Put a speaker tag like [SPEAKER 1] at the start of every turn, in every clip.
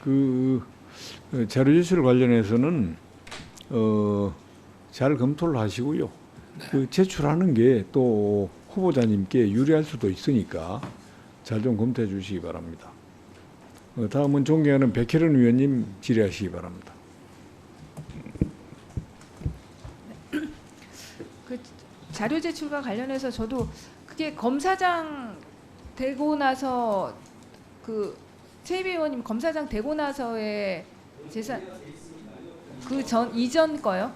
[SPEAKER 1] 그 자료 제출 관련해서는 잘 검토를 하시고요. 그 제출하는 게 또 후보자님께 유리할 수도 있으니까 잘 좀 검토해 주시기 바랍니다. 다음은 존경하는 백혜련 의원님 질의하시기 바랍니다.
[SPEAKER 2] 그 자료 제출과 관련해서 저도 그게 검사장 되고 나서 그 최희배 의원님 검사장 되고 나서의 재산 그 전 이전 거요?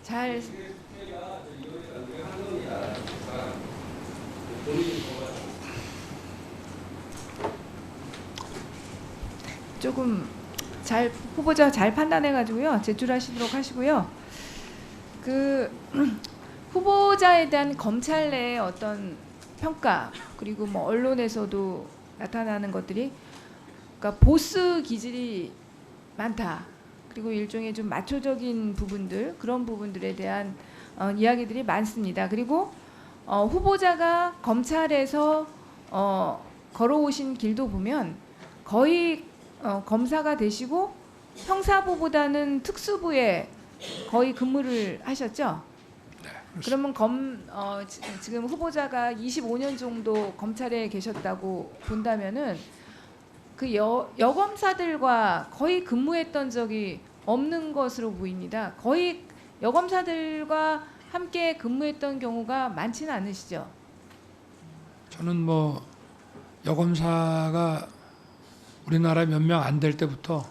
[SPEAKER 2] 잘 조금 잘 후보자 잘 판단해 가지고요 제출하시도록 하시고요. 그 후보자에 대한 검찰 내의 어떤 평가 그리고 뭐 언론에서도 나타나는 것들이 그러니까 보스 기질이 많다. 그리고 일종의 좀 마초적인 부분들 그런 부분들에 대한 이야기들이 많습니다. 그리고 후보자가 검찰에서 걸어오신 길도 보면 거의 검사가 되시고 형사부보다는 특수부에 거의 근무를 하셨죠?
[SPEAKER 3] 네,
[SPEAKER 2] 그러면 지금 후보자가 25년 정도 검찰에 계셨다고 본다면은 그 여검사들과 거의 근무했던 적이 없는 것으로 보입니다. 거의 여검사들과 함께 근무했던 경우가 많지는 않으시죠?
[SPEAKER 3] 저는 뭐 여검사가 우리나라 몇 명 안 될 때부터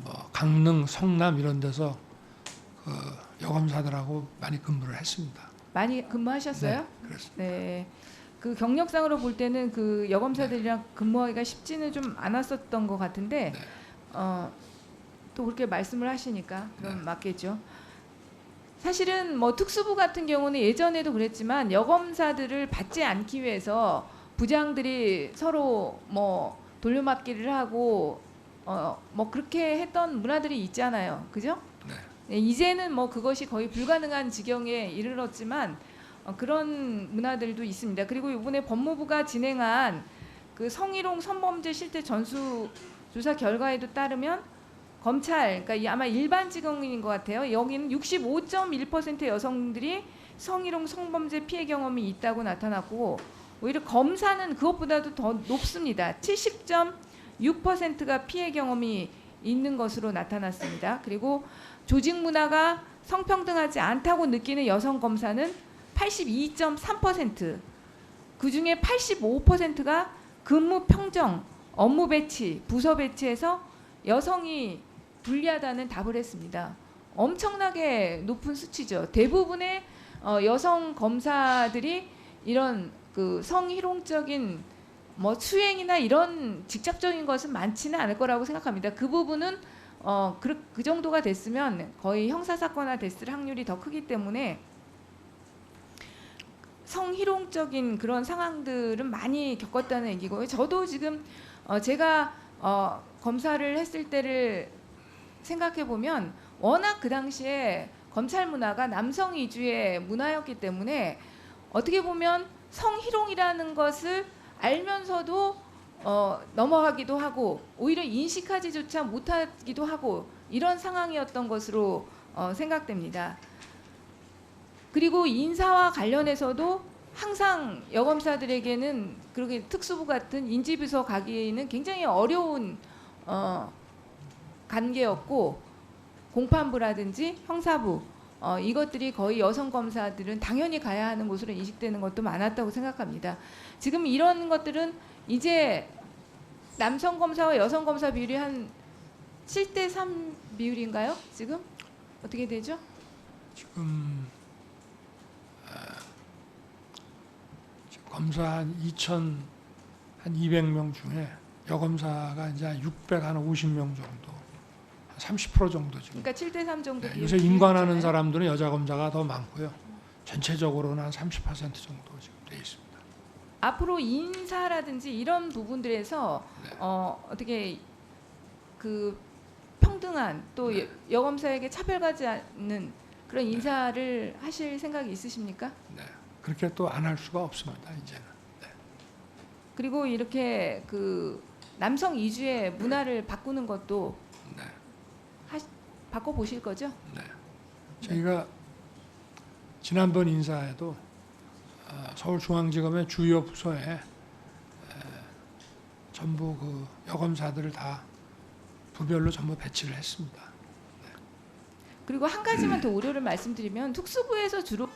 [SPEAKER 3] 뭐 강릉, 성남 이런 데서 그 여검사들하고 많이 근무를 했습니다.
[SPEAKER 2] 많이 근무하셨어요?
[SPEAKER 3] 네, 그렇습니다.
[SPEAKER 2] 네. 그 경력상으로 볼 때는 그 여검사들이랑 근무하기가 쉽지는 좀 않았었던 것 같은데 또 그렇게 말씀을 하시니까 그럼 맞겠죠. 사실은 뭐 특수부 같은 경우는 예전에도 그랬지만 여검사들을 받지 않기 위해서 부장들이 서로 뭐 돌려막기를 하고 뭐 그렇게 했던 문화들이 있잖아요. 그죠? 네, 이제는 뭐 그것이 거의 불가능한 지경에 이르렀지만 그런 문화들도 있습니다. 그리고 이번에 법무부가 진행한 그 성희롱 성범죄 실태 전수 조사 결과에도 따르면 검찰, 그러니까 아마 일반직원인 것 같아요. 여기는 65.1%의 여성들이 성희롱 성범죄 피해 경험이 있다고 나타났고 오히려 검사는 그것보다도 더 높습니다. 70.6%가 피해 경험이 있는 것으로 나타났습니다. 그리고 조직 문화가 성평등하지 않다고 느끼는 여성 검사는 82.3%, 그중에 85%가 근무 평정, 업무 배치, 부서 배치에서 여성이 불리하다는 답을 했습니다. 엄청나게 높은 수치죠. 대부분의 여성 검사들이 이런 그 성희롱적인 뭐 수행이나 이런 직접적인 것은 많지는 않을 거라고 생각합니다. 그 부분은 그 정도가 됐으면 거의 형사사건화 됐을 확률이 더 크기 때문에 성희롱적인 그런 상황들은 많이 겪었다는 얘기고요. 저도 지금 제가 검사를 했을 때를 생각해 보면 워낙 그 당시에 검찰 문화가 남성 위주의 문화였기 때문에 어떻게 보면 성희롱이라는 것을 알면서도 넘어가기도 하고 오히려 인식하지조차 못하기도 하고 이런 상황이었던 것으로 생각됩니다. 그리고 인사와 관련해서도 항상 여검사들에게는 그렇게 특수부 같은 인지부서 가기는 굉장히 어려운 관계였고 공판부라든지 형사부 이것들이 거의 여성 검사들은 당연히 가야 하는 곳으로 인식되는 것도 많았다고 생각합니다. 지금 이런 것들은 이제 남성 검사와 여성 검사 비율이 한 7대3 비율인가요? 지금 어떻게 되죠?
[SPEAKER 3] 지금 검사 한 2,200명 중에 여검사가 이제 650명 정도, 한 30% 정도 지금.
[SPEAKER 2] 그러니까 7대3 정도.
[SPEAKER 3] 네, 요새 인관하는 사람들은 여자 검사가 더 많고요. 전체적으로는 한 30% 정도 지금 돼 있습니다.
[SPEAKER 2] 앞으로 인사라든지 이런 부분들에서
[SPEAKER 3] 네.
[SPEAKER 2] 어떻게 그 평등한 또
[SPEAKER 3] 네.
[SPEAKER 2] 여검사에게 차별하지 않는 그런 인사를 하실 생각이 있으십니까?
[SPEAKER 3] 네, 그렇게 또 안 할 수가 없습니다. 이제는. 네.
[SPEAKER 2] 그리고 이렇게 그 남성 이주의 문화를 바꾸는 것도
[SPEAKER 3] 네.
[SPEAKER 2] 바꿔 보실 거죠?
[SPEAKER 3] 저희가 지난번 인사에도 서울중앙지검의 주요 부서에 전부 그 여검사들을 다 부별로 전부 배치를 했습니다.
[SPEAKER 2] 그리고 한 가지만 더 우려를 말씀드리면 특수부에서 주로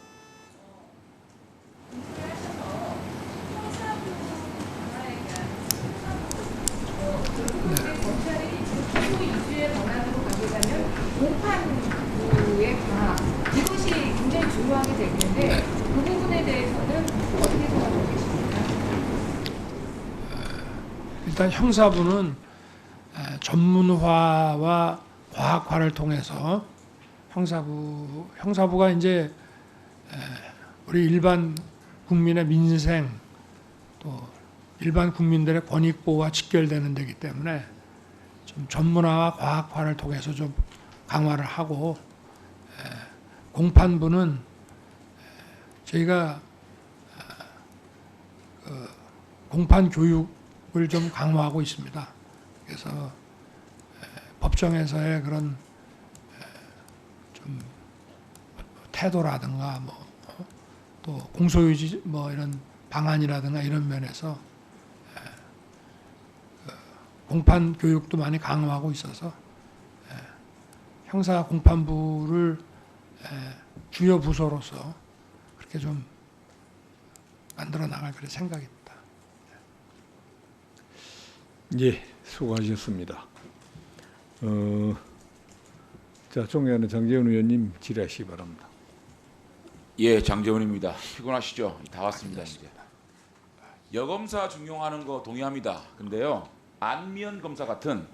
[SPEAKER 2] 검찰이 특수 이주의 권한으로 가져가면 공판부의 강화 이것이 굉장히 중요하게 되는데 그 부분에 대해서는 어떻게 생각하고 계십니까?
[SPEAKER 3] 일단 형사부는 전문화와 과학화를 통해서 형사부가 이제 우리 일반 국민의 민생 또 일반 국민들의 권익 보호와 직결되는 데기 때문에 좀 전문화와 과학화를 통해서 좀 강화를 하고 공판부는 저희가 공판 교육을 좀 강화하고 있습니다. 그래서 법정에서의 그런 좀 태도라든가 또 공소유지 이런 방안이라든가 이런 면에서 공판 교육도 많이 강화하고 있어서 형사 공판부를 주요 부서로서 그렇게 좀 만들어 나갈 그런 생각입니다.
[SPEAKER 1] 예, 수고하셨습니다. 자, 존경하는 장재훈 의원님 질의하시기 바랍니다.
[SPEAKER 4] 예, 장재훈입니다. 피곤하시죠? 다 왔습니다. 이제 여검사 중용하는 거 동의합니다. 근데요, 안미연 검사 같은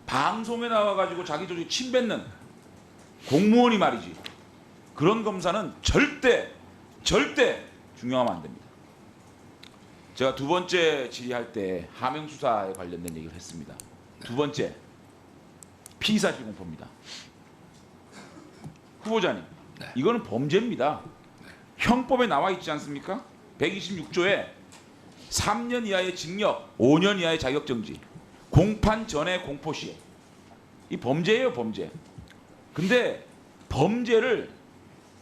[SPEAKER 4] 방송에 나와가지고 자기 조직 침뱉는 공무원이 말이지, 그런 검사는 절대 중용하면 안 됩니다. 제가 두 번째 질의할 때 하명 수사에 관련된 얘기를 했습니다. 두 번째, 피의사실 공포입니다. 후보자님, 이거는 범죄입니다. 형법에 나와 있지 않습니까? 126조에 3년 이하의 징역, 5년 이하의 자격정지, 공판 전에 공포 시에. 이 범죄예요, 범죄. 근데 범죄를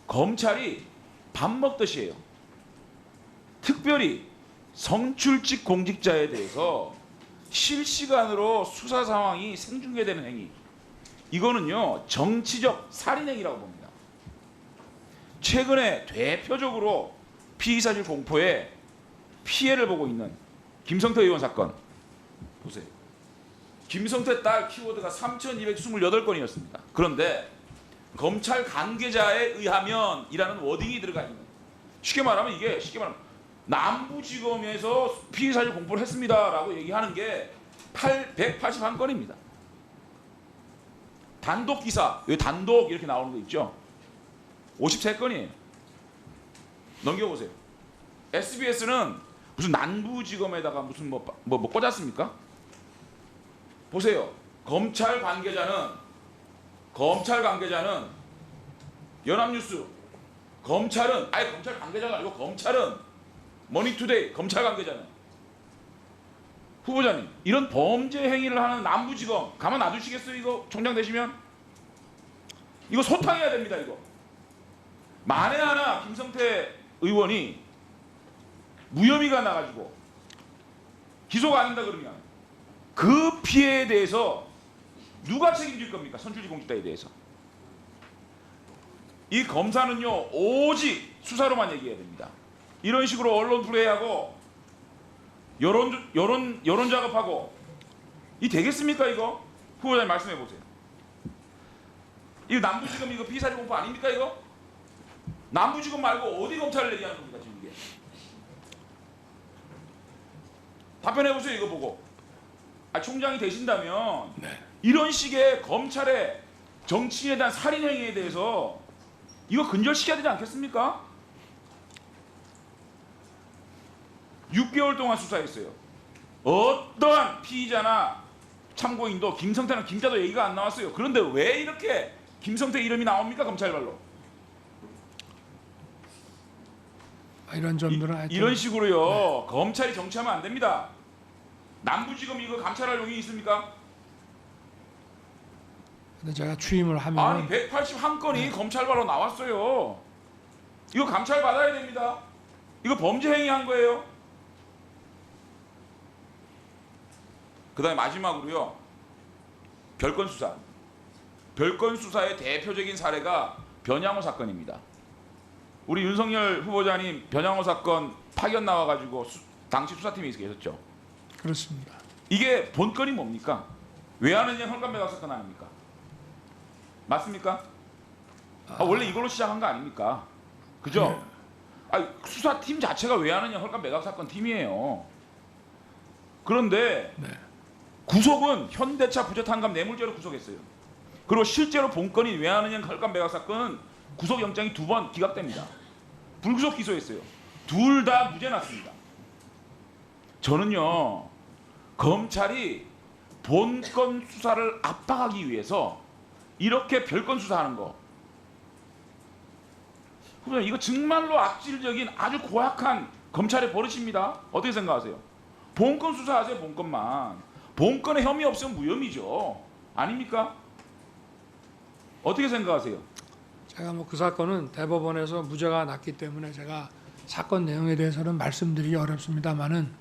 [SPEAKER 4] 검찰이 밥 먹듯이 해요. 특별히 성출직 공직자에 대해서 실시간으로 수사 상황이 생중계되는 행위, 이거는요 정치적 살인행위라고 봅니다. 최근에 대표적으로 피의사실 공포에 피해를 보고 있는 김성태 의원 사건 보세요. 김성태 딸 키워드가 3,228건이었습니다. 그런데 검찰 관계자에 의하면 이라는 워딩이 들어가 있는, 쉽게 말하면 남부지검에서 피의사실 공포를 했습니다라고 얘기하는 게 181건입니다. 단독 기사, 여기 단독 이렇게 나오는 거 있죠? 53건이에요. 넘겨보세요. SBS는 무슨 남부지검에다가 무슨 뭐 꽂았습니까? 보세요. 검찰 관계자는 연합뉴스, 검찰 관계자가 아니고 검찰은 머니투데이, 검찰 관계자는. 후보자님, 이런 범죄 행위를 하는 남부지검 가만 놔두시겠어요? 이거 총장 되시면 이거 소탕해야 됩니다. 이거 만에 하나 김성태 의원이 무혐의가 나가지고 기소가 안 된다 그러면 그 피해에 대해서 누가 책임질 겁니까? 선출직 공직자에 대해서. 이 검사는요 오직 수사로만 얘기해야 됩니다. 이런 식으로 언론 플레이하고 여론 작업하고 이 되겠습니까? 이거 후보자님 말씀해 보세요. 이거 남부지검 이거 피의사실 공포 아닙니까? 이거 남부지검 말고 어디 검찰을 얘기하는 겁니까 지금 이게? 답변해 보세요. 이거 보고. 총장이 되신다면 이런 식의 검찰의 정치인에 대한 살인 행위에 대해서 이거 근절시켜야 되지 않겠습니까? 6개월 동안 수사했어요. 어떠한 피의자나 참고인도 김성태나 김자도 얘기가 안 나왔어요. 그런데 왜 이렇게 김성태 이름이 나옵니까? 검찰발로.
[SPEAKER 3] 이런 점들은 하여튼
[SPEAKER 4] 이런 식으로요. 검찰이 정치하면 안 됩니다. 남부지검 이거 감찰할 용이 있습니까?
[SPEAKER 3] 근데 제가 취임을 하면
[SPEAKER 4] 아니 181건이 검찰바로 나왔어요. 이거 감찰 받아야 됩니다. 이거 범죄 행위한 거예요. 그다음에 마지막으로요. 별건 수사. 별건 수사의 대표적인 사례가 변양호 사건입니다. 우리 윤석열 후보자님 변양호 사건 파견 나와가지고 당시 수사팀에 계셨죠.
[SPEAKER 3] 그렇습니다.
[SPEAKER 4] 이게 본건이 뭡니까? 외환은행 헐값 매각 사건 아닙니까? 맞습니까? 원래 이걸로 시작한 거 아닙니까? 그죠? 수사팀 자체가 외환은행 헐값 매각 사건 팀이에요. 그런데
[SPEAKER 3] 네.
[SPEAKER 4] 구속은 현대차 부재탄감 뇌물죄로 구속했어요. 그리고 실제로 본건인 외환은행 헐값 매각 사건은 구속영장이 2번 기각됩니다. 불구속 기소했어요. 둘 다 무죄 났습니다. 저는요, 검찰이 본건 수사를 압박하기 위해서 이렇게 별건 수사하는 거, 그러면 이거 정말로 악질적인 아주 고약한 검찰의 버릇입니다. 어떻게 생각하세요? 본건 수사하세요. 본건만. 본건에 혐의 없으면 무혐의죠. 아닙니까? 어떻게 생각하세요?
[SPEAKER 3] 제가 뭐 그 사건은 대법원에서 무죄가 났기 때문에 제가 사건 내용에 대해서는 말씀드리기 어렵습니다만은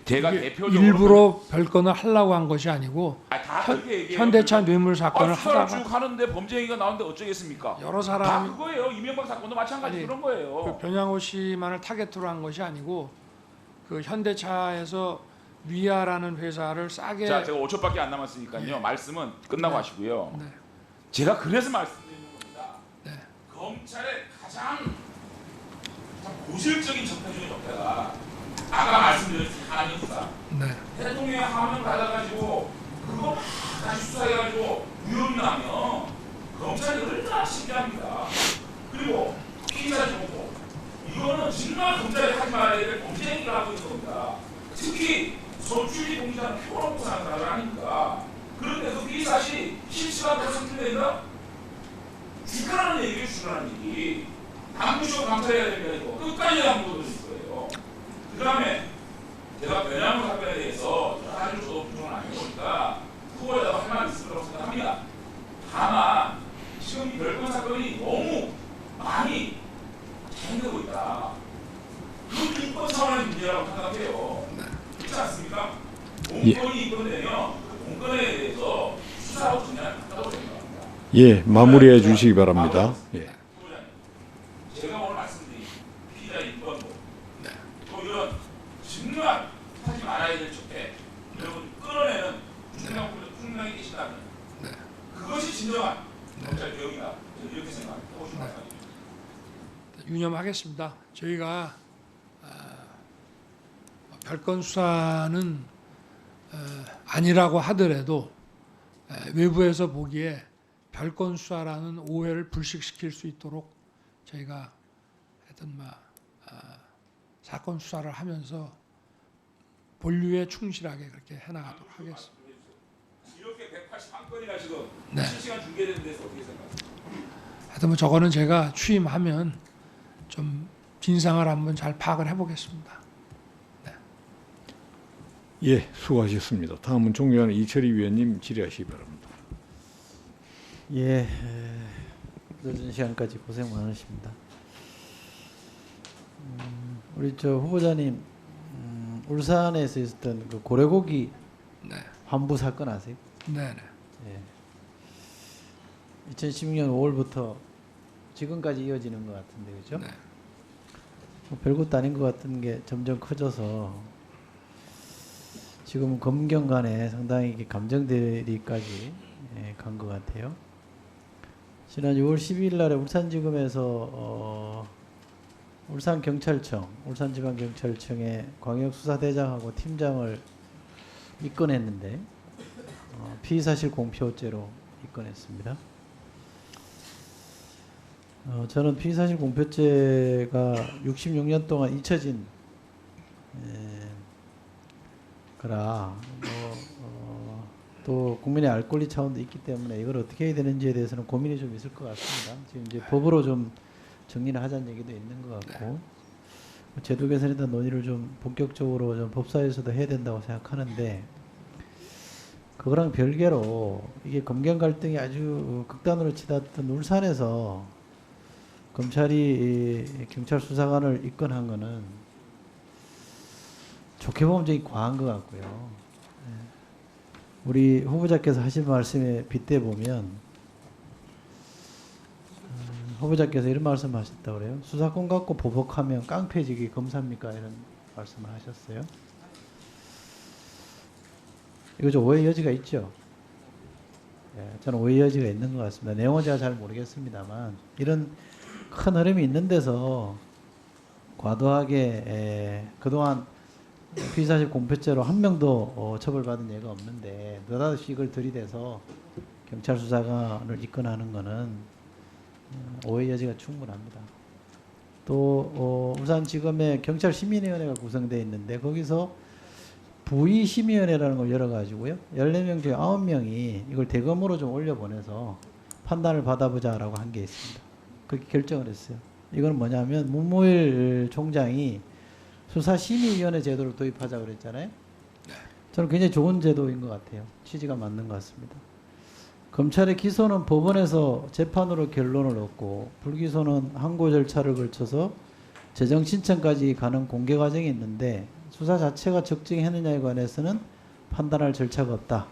[SPEAKER 4] 제가
[SPEAKER 3] 이게
[SPEAKER 4] 대표적으로
[SPEAKER 3] 일부러 별건을 하려고 한 것이 아니고
[SPEAKER 4] 다 그렇게 얘기해요.
[SPEAKER 3] 현대차 뇌물 사건을
[SPEAKER 4] 수사를
[SPEAKER 3] 하다가
[SPEAKER 4] 쭉 하는데 범죄 행위가 나오는데 어쩌겠습니까?
[SPEAKER 3] 여러
[SPEAKER 4] 다
[SPEAKER 3] 사람이
[SPEAKER 4] 그거예요. 이명박 사건도 마찬가지
[SPEAKER 3] 아니,
[SPEAKER 4] 그런 거예요.
[SPEAKER 3] 그 변양호 씨만을 타겟으로 한 것이 아니고 그 현대차에서 위아라는 회사를 싸게
[SPEAKER 4] 자, 제가 5초밖에 안 남았으니까요. 말씀은 끝나고
[SPEAKER 3] 네.
[SPEAKER 4] 하시고요.
[SPEAKER 3] 네.
[SPEAKER 4] 제가 그래서 말씀드리는 겁니다.
[SPEAKER 3] 네.
[SPEAKER 4] 검찰의 가장 고질적인 적폐 중의 적폐가 아까 말씀드렸듯이 하민 수사.
[SPEAKER 3] 네.
[SPEAKER 4] 대통령의 하명 받아가지고 그거 다시 수사해가지고 무혐의 나면 검찰이 얼마나 신기합니다. 그리고 피의자 정보 이거는 정말 검찰이 하지 말아야 될 범죄 행위를 하고 있는 겁니다. 특히 소출지 공시하는 표본업고 사는 사람이 아닙니까? 그런데 그 피의 사실이 실시간으로 상실된다? 죽으라는 얘기예요. 죽으라는 얘기. 남부시고 감찰해야 됩니다. 이거 끝까지 남부도 있을 거예요. 그 다음에 제가 변양호 사건에 대해서 아주 저도 부정은 아니니까 후보에다가 할 말이 있을 거라고 생각합니다. 다만 지금 이 별건 사건이 너무 많이 진행되고 있다. 그것도 인권 차원의 문제라고 생각해요. 그렇지 않습니까? 공권이 입건되면 그 공권에 대해서 수사하고 정리하는 것다고 생각합니다.
[SPEAKER 1] 예, 마무리해 주시기 바랍니다. 예.
[SPEAKER 4] 후보자님, 제가 오늘 말씀드린 피의자 인권보 또 이런 정말 하지 말아야 될 적폐 여러분 끌어내는 중량이 계시다면 그것이 진정한 검찰 개혁이다. 저는 이렇게 생각하고 싶은 말씀입니다.
[SPEAKER 3] 유념하겠습니다. 저희가 별건 수사는 아니라고 하더라도 외부에서 보기에 별건 수사라는 오해를 불식시킬 수 있도록 저희가 하여튼 사건 수사를 하면서 본류에 충실하게 그렇게 해나가도록 하겠습니다.
[SPEAKER 4] 이렇게 181건이나 지금
[SPEAKER 3] 네.
[SPEAKER 4] 실시간 중계되는 데서 어떻게 생각하세요?
[SPEAKER 3] 하여튼 저거는 제가 취임하면 좀 진상을 한번 잘 파악을 해보겠습니다.
[SPEAKER 1] 예, 수고하셨습니다. 다음은 존경하는 이철희 위원님 질의하시기 바랍니다.
[SPEAKER 5] 예, 늦은 시간까지 고생 많으십니다. 우리 저 후보자님, 울산에서 있었던 그 고래고기
[SPEAKER 3] 네,
[SPEAKER 5] 환부 사건 아세요?
[SPEAKER 3] 네,
[SPEAKER 5] 예. 2016년 5월부터 지금까지 이어지는 것 같은데, 그죠?
[SPEAKER 3] 네.
[SPEAKER 5] 뭐 별것도 아닌 것 같은 게 점점 커져서 지금 검경 간에 상당히 이게 감정 대리까지 간 것 같아요. 지난 6월 12일 날에 울산지검에서 울산경찰청, 울산지방경찰청에 광역수사대장하고 팀장을 입건했는데 피의사실 공표죄로 입건했습니다. 저는 피의사실 공표죄가 66년 동안 잊혀진 거라 또 국민의 알 권리 차원도 있기 때문에 이걸 어떻게 해야 되는지에 대해서는 고민이 좀 있을 것 같습니다. 지금 이제 법으로 좀 정리를 하자는 얘기도 있는 것 같고 제도 개선에 대한 논의를 좀 본격적으로 좀 법사위에서도 해야 된다고 생각하는데 그거랑 별개로 이게 검경 갈등이 아주 극단으로 치닫던 울산에서 검찰이 이 경찰 수사관을 입건한 거는 좋게 보면 좀 과한 것 같고요. 예. 우리 후보자께서 하신 말씀에 빗대 보면 후보자께서 이런 말씀하셨다고 그래요. 수사권 갖고 보복하면 깡패지기 검사입니까? 이런 말씀을 하셨어요. 이거 좀 오해 여지가 있죠. 예, 저는 오해 여지가 있는 것 같습니다. 내용은 제가 잘 모르겠습니다만 이런 큰 흐름이 있는 데서 과도하게 그동안 피의사실 공표죄로 한 명도 처벌받은 예가 없는데 느닷없이 이걸 들이대서 경찰 수사관을 입건하는 것은 오해 여지가 충분합니다. 또 울산지검에 경찰시민위원회가 구성되어 있는데 거기서 부의심의위원회라는 걸 열어가지고요. 14명 중에 9명이 이걸 대검으로 좀 올려보내서 판단을 받아보자라고 한 게 있습니다. 그렇게 결정을 했어요. 이건 뭐냐면 문무일 총장이 수사심의위원회 제도를 도입하자고 그랬잖아요. 저는 굉장히 좋은 제도인 것 같아요. 취지가 맞는 것 같습니다. 검찰의 기소는 법원에서 재판으로 결론을 얻고 불기소는 항고 절차를 거쳐서 재정 신청까지 가는 공개 과정이 있는데 수사 자체가 적정했느냐에 관해서는 판단할 절차가 없다.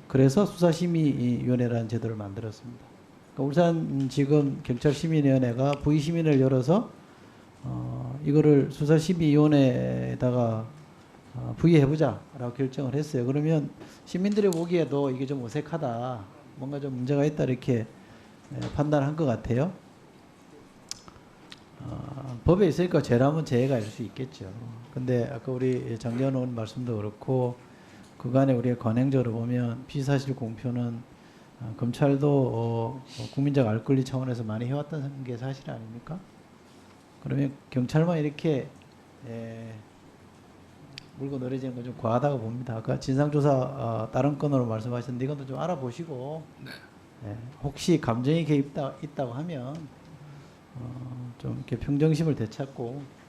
[SPEAKER 5] 그래서 수사심의위원회라는 제도를 만들었습니다. 그러니까 울산지검 경찰심의위원회가 부의심의를 열어서 이거를 수사심의위원회에다가 부의해보자라고 결정을 했어요. 그러면 시민들이 보기에도 이게 좀 어색하다, 뭔가 좀 문제가 있다 이렇게 판단한 것 같아요. 법에 있으니까 죄라면 죄가 일 수 있겠죠. 근데 아까 우리 장재원 의원 말씀도 그렇고 그간에 우리가 관행적으로 보면 피의사실 공표는 검찰도 국민적 알 권리 차원에서 많이 해왔다는 게 사실 아닙니까? 그러면 경찰만 이렇게 물고 늘어지는 건 좀 과하다고 봅니다. 아까 진상조사 다른 건으로 말씀하셨는데 이것도 좀 알아보시고 혹시 감정이 있다고 하면 좀 이렇게 평정심을 되찾고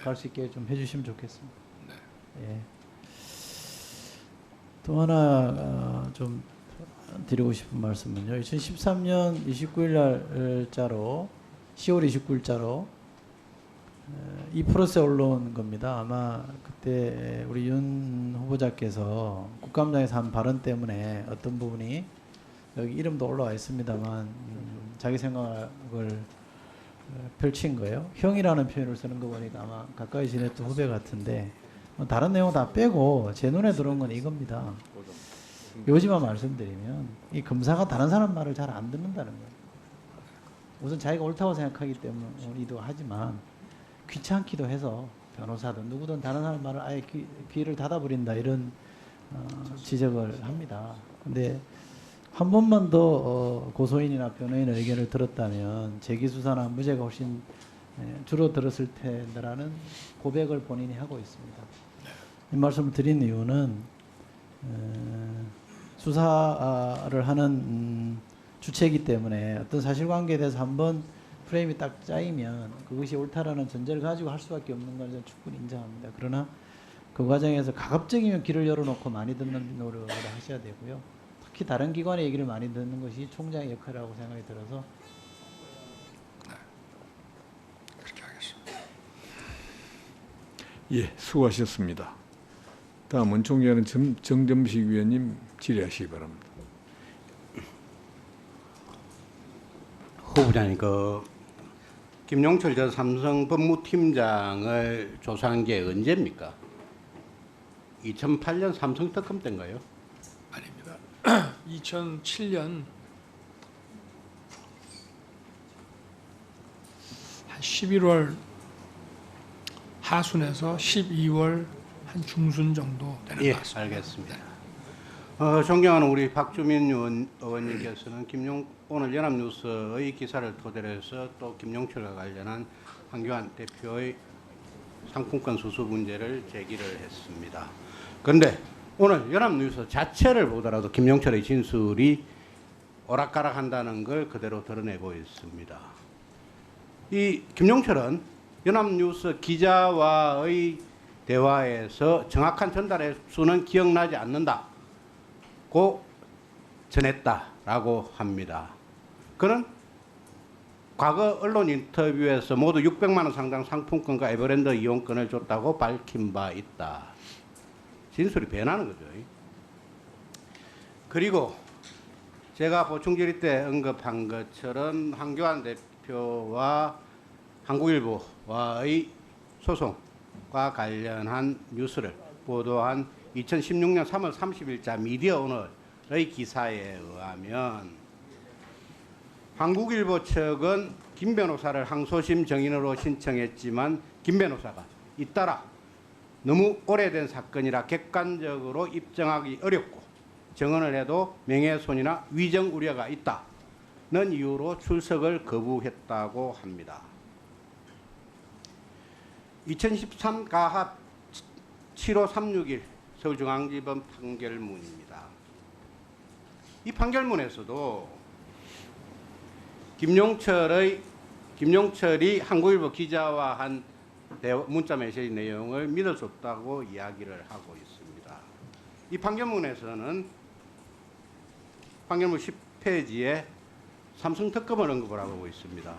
[SPEAKER 5] 갈 수 있게 좀 해주시면 좋겠습니다. 예. 또 하나 좀 드리고 싶은 말씀은요. 2013년 29일 날짜로 10월 29일자로 2+에 올라온 겁니다. 아마 그때 우리 윤 후보자께서 국감장에서 한 발언 때문에 어떤 부분이 여기 이름도 올라와 있습니다만 자기 생각을 펼친 거예요. 형이라는 표현을 쓰는 거 보니까 아마 가까이 지냈던 후배 같은데 다른 내용 다 빼고 제 눈에 들어온 건 이겁니다. 요지만 말씀드리면 이 검사가 다른 사람 말을 잘 안 듣는다는 거예요. 우선 자기가 옳다고 생각하기 때문이기도 하지만 귀찮기도 해서 변호사든 누구든 다른 사람 말을 아예 귀를 닫아버린다 이런 지적을 합니다. 근데 한 번만 더 고소인이나 변호인의 의견을 들었다면 재기수사나 무죄가 훨씬 줄어들었을 텐데라는 고백을 본인이 하고 있습니다. 이 말씀을 드린 이유는 수사를 하는 주체이기 때문에 어떤 사실관계에 대해서 한번 프레임이 딱 짜이면 그것이 옳다라는 전제를 가지고 할 수밖에 없는 걸 저는 충분히 인정합니다. 그러나 그 과정에서 가급적이면 귀를 열어놓고 많이 듣는 노력을 하셔야 되고요. 특히 다른 기관의 얘기를 많이 듣는 것이 총장의 역할이라고 생각이 들어서
[SPEAKER 3] 그렇게 하겠습니다.
[SPEAKER 1] 예, 수고하셨습니다. 다음은 존경하는 정점식 위원님 질의하시기 바랍니다.
[SPEAKER 6] 후보자님, 김용철 전 삼성 법무팀장을 조사한 게 언제입니까? 2008년 삼성 특검 때인가요?
[SPEAKER 3] 아닙니다. 2007년 한 11월 하순에서 12월 한 중순 정도 되는
[SPEAKER 6] 예,
[SPEAKER 3] 것 같습니다.
[SPEAKER 6] 알겠습니다. 존경하는 우리 박주민 의원님께서는 오늘 연합뉴스의 기사를 토대로 해서 또 김용철과 관련한 황교안 대표의 상품권 수수 문제를 제기를 했습니다. 그런데 오늘 연합뉴스 자체를 보더라도 김용철의 진술이 오락가락한다는 걸 그대로 드러내고 있습니다. 이 김용철은 연합뉴스 기자와의 대화에서 정확한 전달의 수는 기억나지 않는다고 전했다라고 합니다. 그는 과거 언론 인터뷰에서 모두 600만 원 상당 상품권과 에버랜드 이용권을 줬다고 밝힌 바 있다. 진술이 배나는 거죠. 그리고 제가 보충 질의 때 언급한 것처럼 황교안 대표와 한국일보와의 소송과 관련한 뉴스를 보도한 2016년 3월 30일자 미디어오늘의 기사에 의하면 한국일보 측은 김 변호사를 항소심 정인으로 신청했지만 김 변호사가 잇따라 너무 오래된 사건이라 객관적으로 입증하기 어렵고 정언을 해도 명예훼손이나 위정 우려가 있다는 이유로 출석을 거부했다고 합니다. 2013 가합 7536일 서울중앙지법 판결문입니다. 이 판결문에서도 김용철이 한국일보 기자와 한 문자 메시지 내용을 믿을 수 없다고 이야기를 하고 있습니다. 이 판결문에서는 판결문 10페이지에 삼성 특검을 언급을 하고 있습니다.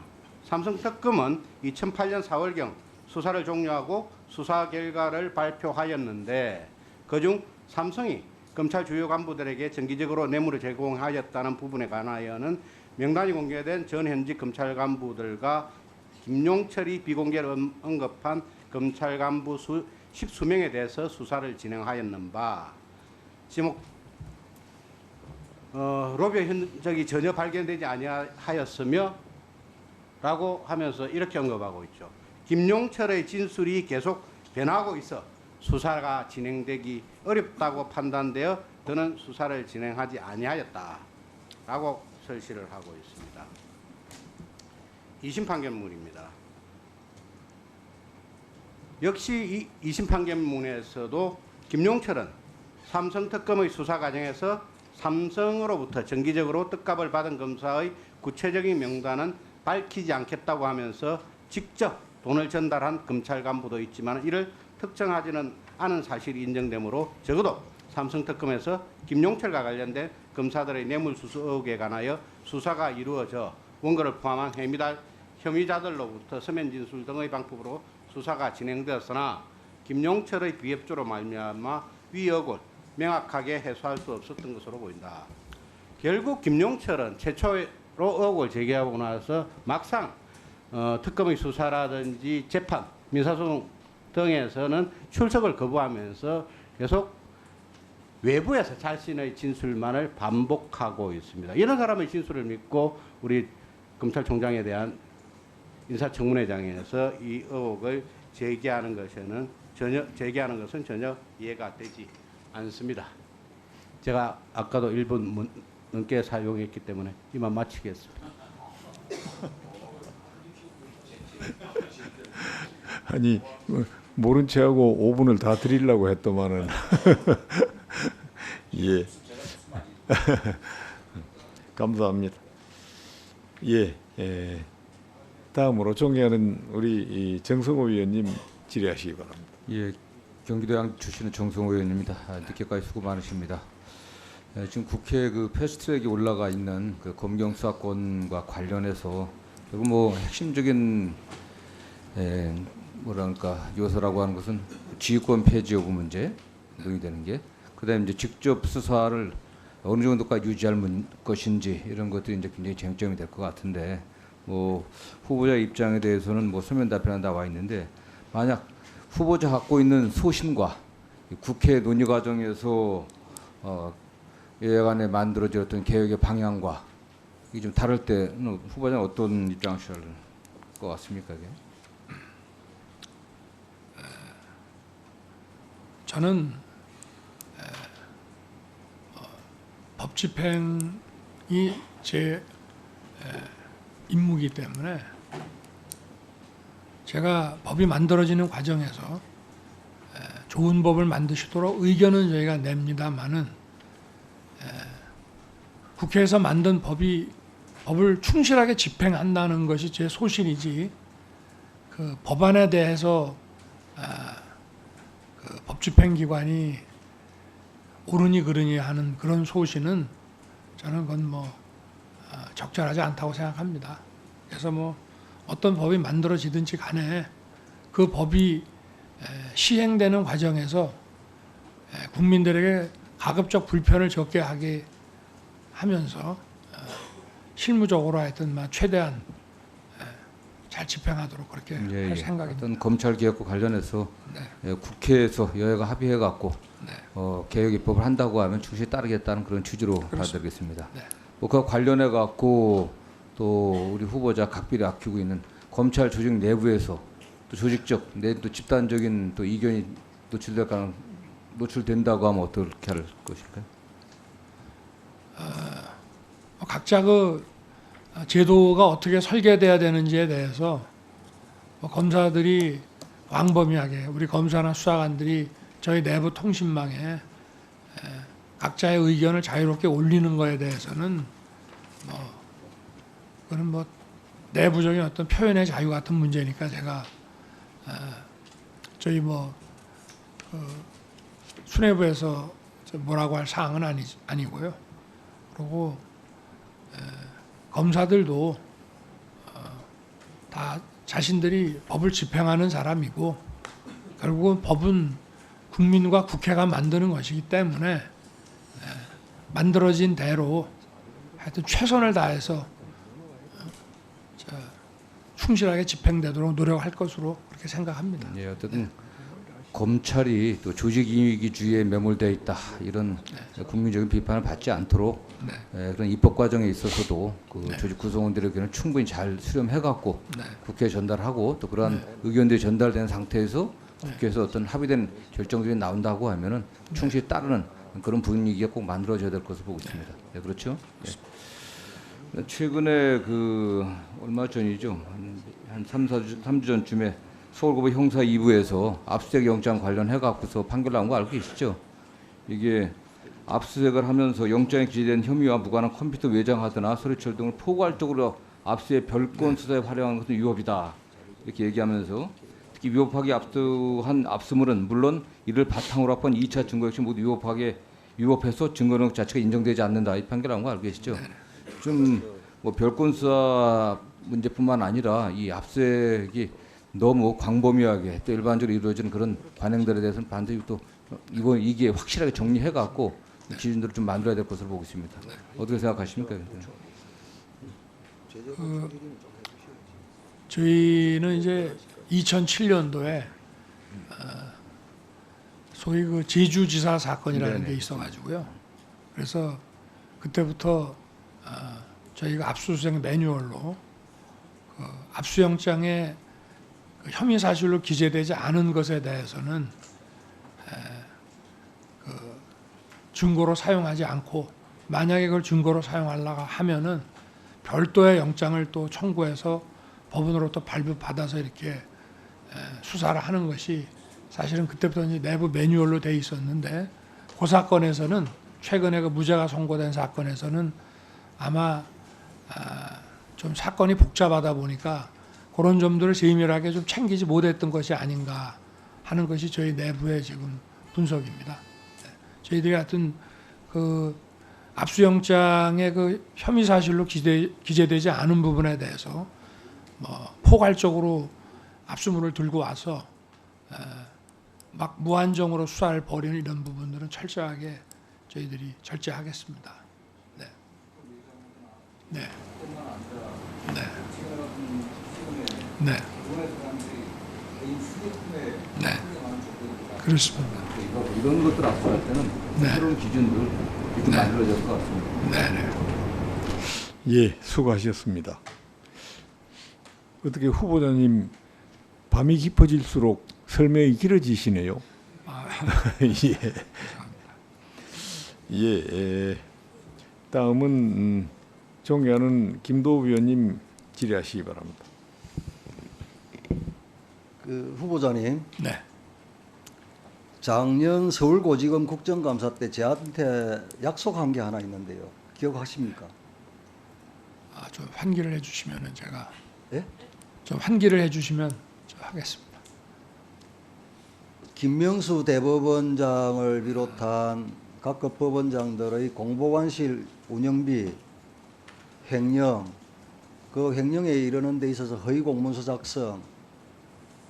[SPEAKER 6] 삼성 특검은 2008년 4월경 수사를 종료하고 수사 결과를 발표하였는데 그중 삼성이 검찰 주요 간부들에게 정기적으로 뇌물을 제공하였다는 부분에 관하여는 명단이 공개된 전 현직 검찰 간부들과 김용철이 비공개로 언급한 검찰 간부 10수명에 대해서 수사를 진행하였는바 지목 로비의 흔적이 전혀 발견되지 아니하였으며 라고 하면서 이렇게 언급하고 있죠. 김용철의 진술이 계속 변하고 있어 수사가 진행되기 어렵다고 판단되어 더는 수사를 진행하지 아니하였다라고 설시를 하고 있습니다. 2심 판결문입니다. 역시 이 2심 판결문에서도 김용철은 삼성 특검의 수사 과정에서 삼성으로부터 정기적으로 뜻값을 받은 검사의 구체적인 명단은 밝히지 않겠다고 하면서 직접 돈을 전달한 검찰 간부도 있지만 이를 특정하지는 않은 사실이 인정되므로 적어도 삼성 특검에서 김용철과 관련된 검사들의 뇌물수수 의혹에 관하여 수사가 이루어져 원고를 포함한 혐의자들로부터 서면 진술 등의 방법으로 수사가 진행되었으나 김용철의 비협조로 말미암아 위 의혹을 명확하게 해소할 수 없었던 것으로 보인다. 결국 김용철은 최초로 의혹을 제기하고 나서 막상 특검의 수사라든지 재판, 민사소송 등에서는 출석을 거부하면서 계속 외부에서 자신의 진술만을 반복하고 있습니다. 이런 사람의 진술을 믿고 우리 검찰총장에 대한 인사청문회장에서 이 의혹을 제기하는 것은 전혀 이해가 되지 않습니다. 제가 아까도 1분 넘게 사용했기 때문에 이만 마치겠습니다.
[SPEAKER 1] 아니 모른 체하고 5분을 다 드리려고 했더만은 예 감사합니다. 예, 다음으로 존경하는 우리 정성호 의원님 질의하시기 바랍니다.
[SPEAKER 7] 예, 경기도양 출신의 정성호 의원입니다. 늦게까지 수고 많으십니다. 지금 국회 그 패스트트랙에 올라가 있는 그 검경 수사권과 관련해서 그리고 뭐 핵심적인 뭐랄까 요소라고 하는 것은 지휘권 폐지 여부 문제 논의되는 게, 그다음에 이제 직접 수사를 어느 정도까지 유지할 것인지 이런 것들이 이제 굉장히 쟁점이 될 것 같은데, 뭐 후보자 입장에 대해서는 뭐 서면 답변은 나와 있는데 만약 후보자 갖고 있는 소신과 국회 논의 과정에서 여야간에 만들어졌던 개혁의 방향과 이게 좀 다를 때 후보자는 어떤 입장을 취할 것 같습니까? 이게?
[SPEAKER 3] 저는 법 집행이 제 임무이기 때문에 제가 법이 만들어지는 과정에서 좋은 법을 만드시도록 의견은 저희가 냅니다만은 국회에서 만든 법을 충실하게 집행한다는 것이 제 소신이지 그 법안에 대해서 그 법집행기관이 옳으니 그르니 하는 그런 소신은 저는 그건 뭐 적절하지 않다고 생각합니다. 그래서 뭐 어떤 법이 만들어지든지 간에 그 법이 시행되는 과정에서 국민들에게 가급적 불편을 적게 하게 하면서 실무적으로 하여튼 최대한 잘 집행하도록 그렇게 할 생각입니다.
[SPEAKER 7] 어떤 검찰 개혁과 관련해서 국회에서 여야가 합의해 갖고 개혁 입법을 한다고 하면 충실히 따르겠다는 그런 취지로 받아들이겠습니다.
[SPEAKER 3] 네.
[SPEAKER 7] 뭐 그와 관련해 갖고 또 우리 후보자 각별히 아끼고 있는 검찰 조직 내부에서 또 조직적 또 집단적인 또 이견이 노출된다고 하면 어떻게 할 것일까요?
[SPEAKER 3] 각자 그 제도가 어떻게 설계돼야 되는지에 대해서 검사들이 광범위하게 우리 검사나 수사관들이 저희 내부 통신망에 각자의 의견을 자유롭게 올리는 거에 대해서는 그건 내부적인 어떤 표현의 자유 같은 문제니까 제가 저희 수뇌부에서 뭐라고 할 사항은 아니고요. 그리고 검사들도 다 자신들이 법을 집행하는 사람이고 결국은 법은 국민과 국회가 만드는 것이기 때문에 만들어진 대로 하여튼 최선을 다해서 충실하게 집행되도록 노력할 것으로 그렇게 생각합니다.
[SPEAKER 7] 예, 어쨌든 검찰이 또 조직이익주의에 매몰되어 있다 이런 국민적인 비판을 받지 않도록 그런 입법 과정에 있어서도 그 조직 구성원들의 의견을 충분히 잘 수렴해갖고 국회에 전달하고 또 그러한 의견들이 전달된 상태에서 국회에서 어떤 합의된 결정들이 나온다고 하면은 충실히 따르는 그런 분위기가 꼭 만들어져야 될 것으로 보고 있습니다. 네, 그렇죠? 네. 최근에 얼마 전이죠, 한 3주 전쯤에 서울고법 형사 2부에서 압수수색 영장 관련해 갖고서 판결 나온 거 알고 계시죠? 이게 압수수색을 하면서 영장에 기재된 혐의와 무관한 컴퓨터 외장하드나 서류철 등을 포괄적으로 압수의 별건 수사에 활용한 것은 위법이다 이렇게 얘기하면서 특히 위법하게 압수한 압수물은 물론 이를 바탕으로 합한 2차 증거 역시 모두 위법해서 증거 능력 자체가 인정되지 않는다 이 판결 나온 거 알고 계시죠? 좀 별건 수사 문제뿐만 아니라 이 압수수색이 너무 광범위하게 또 일반적으로 이루어지는 그런 관행들에 대해서는 반드시 또 이게 확실하게 정리해 갖고 기준들을 좀 만들어야 될 것으로 보고 있습니다. 어떻게 생각하십니까?
[SPEAKER 3] 저희는 이제 2007년도에 소위 그 제주지사 사건이라는 게 있어가지고요. 그래서 그때부터 저희가 압수수색 매뉴얼로 압수영장에 혐의 사실로 기재되지 않은 것에 대해서는 증거로 사용하지 않고 만약에 그걸 증거로 사용하려고 하면은 별도의 영장을 또 청구해서 법원으로부터 발부받아서 이렇게 수사를 하는 것이 사실은 그때부터 이제 내부 매뉴얼로 돼 있었는데 그 사건에서는 최근에 그 무죄가 선고된 사건에서는 아마 좀 사건이 복잡하다 보니까 그런 점들을 세밀하게 좀 챙기지 못했던 것이 아닌가 하는 것이 저희 내부의 지금 분석입니다. 저희들이 하여튼 그 압수영장의 그 혐의 사실로 기재되지 않은 부분에 대해서 포괄적으로 압수물을 들고 와서 막 무한정으로 수사를 벌이는 이런 부분들은 철저하게 저희들이 절제하겠습니다. 네. 네. 네. 네. 네. 그렇습니다.
[SPEAKER 7] 이런 것들 압수할 때는 새로운 기준들 이렇게 만들어져야 될 것 같습니다.
[SPEAKER 3] 네.
[SPEAKER 1] 예, 수고하셨습니다. 어떻게 후보자님 밤이 깊어질수록 설명이 길어지시네요. 예. 다음은 존경하는 김도우 위원님 질의하시기 바랍니다.
[SPEAKER 8] 그 후보자님,
[SPEAKER 3] 네.
[SPEAKER 8] 작년 서울고지검 국정감사 때 저한테 약속한 게 하나 있는데요. 기억하십니까?
[SPEAKER 3] 좀 환기를 해주시면은 제가
[SPEAKER 8] 예?
[SPEAKER 3] 좀 환기를 해주시면 하겠습니다.
[SPEAKER 8] 김명수 대법원장을 비롯한 각급 법원장들의 공보관실 운영비, 횡령, 그 횡령에 이르는 데 있어서 허위 공문서 작성,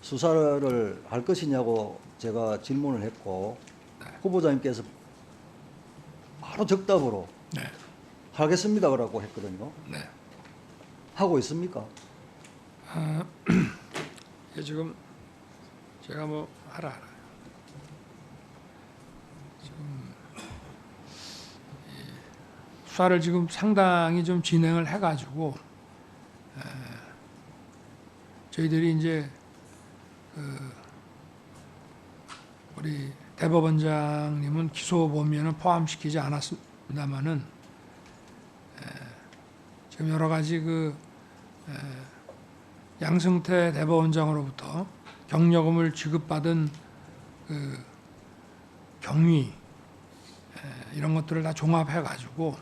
[SPEAKER 8] 수사를 할 것이냐고 제가 질문을 했고 후보자님께서 바로 적답으로
[SPEAKER 3] 네.
[SPEAKER 8] 하겠습니다라고 했거든요.
[SPEAKER 3] 네.
[SPEAKER 8] 하고 있습니까?
[SPEAKER 3] 이게 지금 제가 뭐 알아요. 지금 이 수사를 지금 상당히 좀 진행을 해가지고 저희들이 이제 우리 대법원장님은 기소 범위에는 포함시키지 않았습니다만은 지금 여러 가지 양승태 대법원장으로부터 경력금을 지급받은 경위 이런 것들을 다 종합해가지고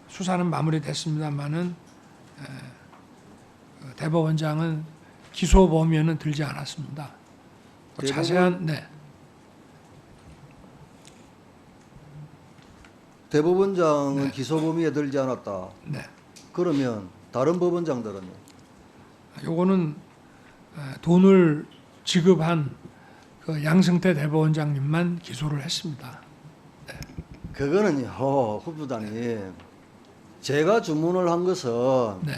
[SPEAKER 3] 수사는 마무리됐습니다만은 대법원장은 기소 범위에는 들지 않았습니다. 자세한
[SPEAKER 8] 대법원장은
[SPEAKER 3] 네.
[SPEAKER 8] 기소 범위에 들지 않았다.
[SPEAKER 3] 네.
[SPEAKER 8] 그러면 다른 법원장들은요?
[SPEAKER 3] 요거는 돈을 지급한 그 양승태 대법원장님만 기소를 했습니다.
[SPEAKER 8] 그거는요, 후보자님. 제가 주문을 한 것은
[SPEAKER 3] 네.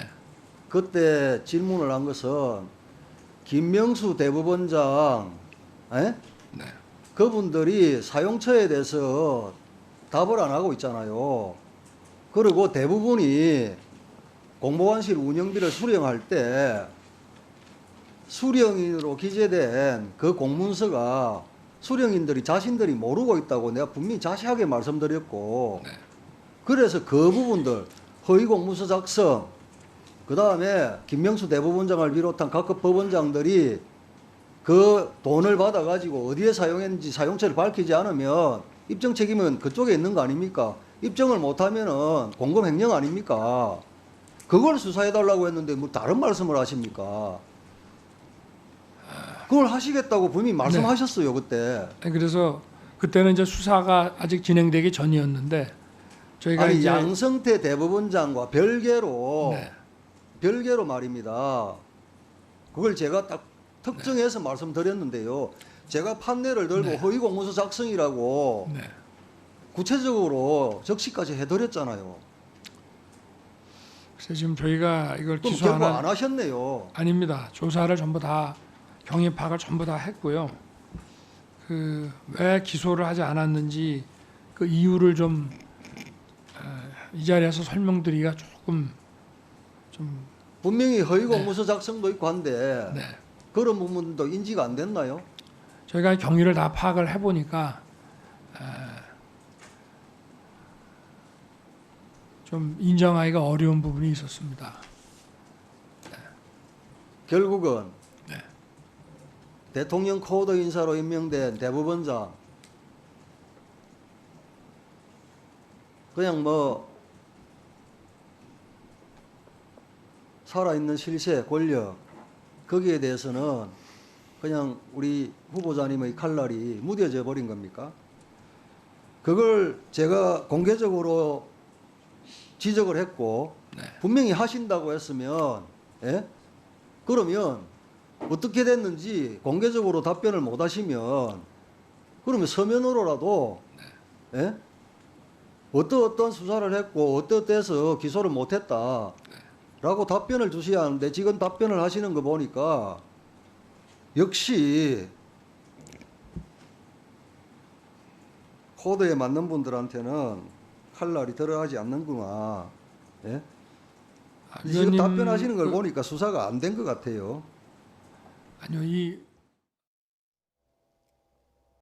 [SPEAKER 8] 그때 질문을 한 것은 김명수 대법원장, 에?
[SPEAKER 3] 네.
[SPEAKER 8] 그분들이 사용처에 대해서 답을 안 하고 있잖아요. 그리고 대부분이 공보관실 운영비를 수령할 때 수령인으로 기재된 그 공문서가 수령인들이 자신들이 모르고 있다고 내가 분명히 자세하게 말씀드렸고
[SPEAKER 3] 네.
[SPEAKER 8] 그래서 그 부분들 허위 공문서 작성 그 다음에 김명수 대법원장을 비롯한 각급 법원장들이 그 돈을 받아가지고 어디에 사용했는지 사용처를 밝히지 않으면 입증 책임은 그쪽에 있는 거 아닙니까? 입증을 못하면은 공금 횡령 아닙니까? 그걸 수사해달라고 했는데 뭐 다른 말씀을 하십니까? 그걸 하시겠다고 분명히 말씀하셨어요 그때.
[SPEAKER 3] 그래서 그때는 이제 수사가 아직 진행되기 전이었는데 저희가
[SPEAKER 8] 아니
[SPEAKER 3] 이제
[SPEAKER 8] 양성태 대법원장과 별개로
[SPEAKER 3] 네.
[SPEAKER 8] 별개로 말입니다. 그걸 제가 딱 특정해서 말씀드렸는데요. 제가 판례를 들고
[SPEAKER 3] 네.
[SPEAKER 8] 허위 공문서 작성이라고
[SPEAKER 3] 네.
[SPEAKER 8] 구체적으로 적시까지 해드렸잖아요.
[SPEAKER 3] 그래서 지금 저희가 이걸
[SPEAKER 8] 그럼
[SPEAKER 3] 기소
[SPEAKER 8] 결국 안 하셨네요.
[SPEAKER 3] 아닙니다. 조사를 전부 다 경위 파악을 전부 다 했고요. 그 왜 기소를 하지 않았는지 그 이유를 좀 이 자리에서 설명드리기가 조금 좀
[SPEAKER 8] 분명히 허위 공문서 작성도 있고 한데
[SPEAKER 3] 네.
[SPEAKER 8] 그런 부분도 인지가 안 됐나요?
[SPEAKER 3] 저희가 경위를 다 파악을 해보니까 좀 인정하기가 어려운 부분이 있었습니다.
[SPEAKER 8] 결국은
[SPEAKER 3] 네.
[SPEAKER 8] 대통령 코드 인사로 임명된 대법원장 그냥 뭐 살아있는 실세 권력 거기에 대해서는 그냥 우리 후보자님의 칼날이 무뎌져 버린 겁니까? 그걸 제가 공개적으로 지적을 했고
[SPEAKER 3] 네.
[SPEAKER 8] 분명히 하신다고 했으면 예? 그러면 어떻게 됐는지 공개적으로 답변을 못 하시면 그러면 서면으로라도 예? 어떤 수사를 했고 어떠해서 기소를 못했다 라고 답변을 주셔야 하는데 지금 답변을 하시는 거 보니까 역시 코드에 맞는 분들한테는 칼날이 들어가지 않는구나. 예? 지금
[SPEAKER 3] 위원님
[SPEAKER 8] 답변하시는 걸 보니까 수사가 안 된 것 같아요.
[SPEAKER 3] 아니요, 이